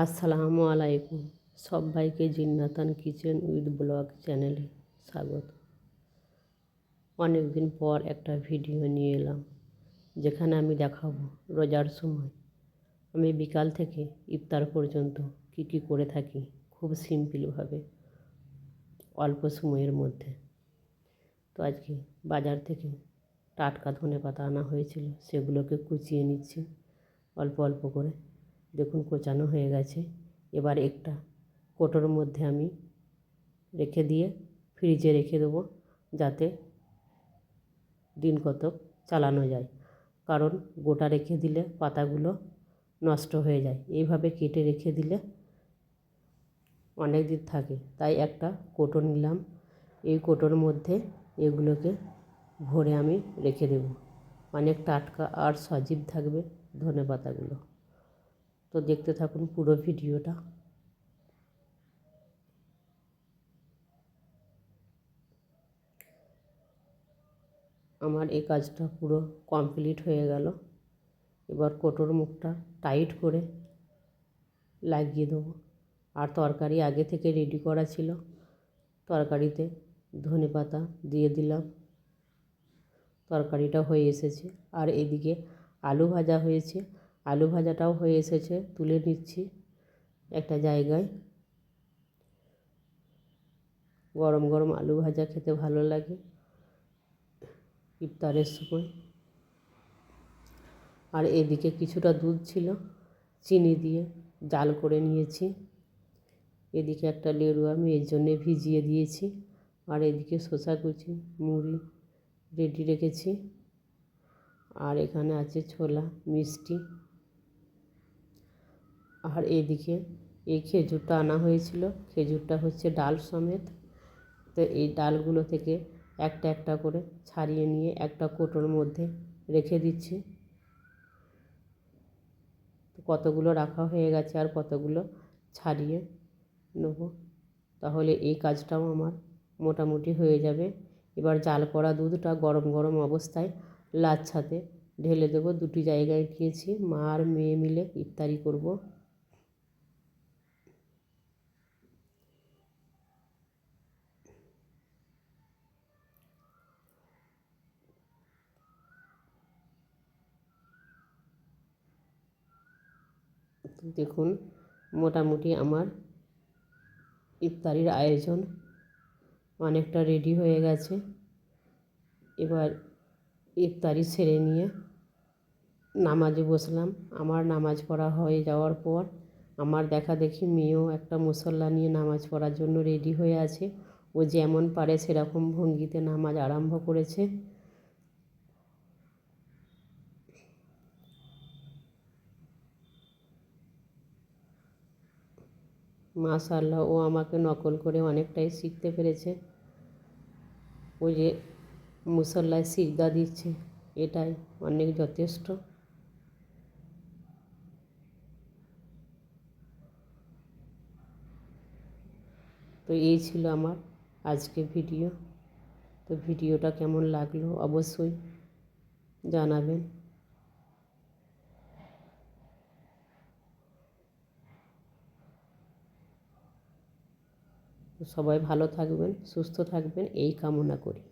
আসসালামু আলাইকুম। সবাইকে জিন্নাতান কিচেন উইথ ব্লগ চ্যানেলে স্বাগত। অনেক দিন পর একটা ভিডিও নিয়ে এলাম, যেখানে আমি দেখাবো রোজার সময় আমি বিকাল থেকে ইফতার পর্যন্ত কি কি করে থাকি, খুব সিম্পলভাবে, অল্প সময়ের মধ্যে। তো আজকে বাজার থেকে টাটকা ধনেপাতা আনা হয়েছিল, সেগুলোকে কুচিয়ে নিচ্ছি অল্প অল্প করে। দেখুন কোচানো হয়ে গেছে। এবার একটা কোটোর মধ্যে আমি রেখে দিয়ে ফ্রিজে রেখে দেবো, যাতে দিন কতক চালানো যায়। কারণ গোটা রেখে দিলে পাতাগুলো নষ্ট হয়ে যায়, এইভাবে কেটে রেখে দিলে অনেক দিন থাকে। তাই একটা কোটো নিলাম, এই কোটোর মধ্যে এগুলোকে ভরে আমি রেখে দেব। অনেক টাটকা আর সজীব থাকবে ধনেপাতাগুলো। তো দেখতে থাকুন পুরো ভিডিওটা। আমার এই কাজটা পুরো কমপ্লিট হয়ে গেল। এবার কোটোর মুখটা টাইট করে লাগিয়ে দেবো। আর তরকারি আগে থেকে রেডি করা ছিল, তরকারিতে ধনেপাতা দিয়ে দিলাম। তরকারিটা হয়ে এসেছে। আর এদিকে আলু ভাজা হয়েছে, আলু ভাজাটাও হয়ে এসেছে, তুলে নিচ্ছি একটা জায়গায়। গরম গরম আলু ভাজা খেতে ভালো লাগে ইফতারের সময়। আর এদিকে কিছুটা দুধ ছিল, চিনি দিয়ে জাল করে নিয়েছি। এদিকে একটা লেবু আমি এর জন্যে ভিজিয়ে দিয়েছি। আর এদিকে শসা কুচি, মুড়ি রেডি রেখেছি। আর এখানে আছে ছোলা, মিষ্টি। আর এদিকে এই খেজুরটা আনা হয়েছিল, খেজুরটা হচ্ছে ডাল সমেত। তো এই ডালগুলো থেকে একটা একটা করে ছাড়িয়ে নিয়ে একটা কোটোর মধ্যে রেখে দিচ্ছি। তো কতগুলো রাখা হয়ে গেছে, আর কতগুলো ছাড়িয়ে নেব, তাহলে এই কাজটাও আমার মোটামুটি হয়ে যাবে। এবার জাল করা দুধটা গরম গরম অবস্থায় লাচ্ছাতে ঢেলে দেবো। দুটি জায়গায় নিয়েছি, মা আর মেয়ে মিলে ইফতারি করব। দেখুন মোটামুটি আমার ইফতারির আয়োজন অনেকটা রেডি হয়ে গেছে। এবার ইফতারি সেরে নিয়ে নামাজে বসলাম। আমার নামাজ পড়া হয়ে যাওয়ার পর আমার দেখা দেখি মেয়েও একটা মুসল্লা নিয়ে নামাজ পড়ার জন্য রেডি হয়ে আছে। ও যেমন পারে সেরকম ভঙ্গিতে নামাজ আরম্ভ করেছে। মাশাআল্লাহ, ও আমাকে নকল করে অনেকটাই শিখতে পেরেছে। ও যে মুসল্লায় সিজদা দিচ্ছে, এটাই অনেক যথেষ্ট। তো এই ছিল আমার আজকে ভিডিও। তো ভিডিওটা কেমন লাগলো অবশ্যই জানাবেন। সবাই ভালো থাকবেন, সুস্থ থাকবেন, এই কামনা করি।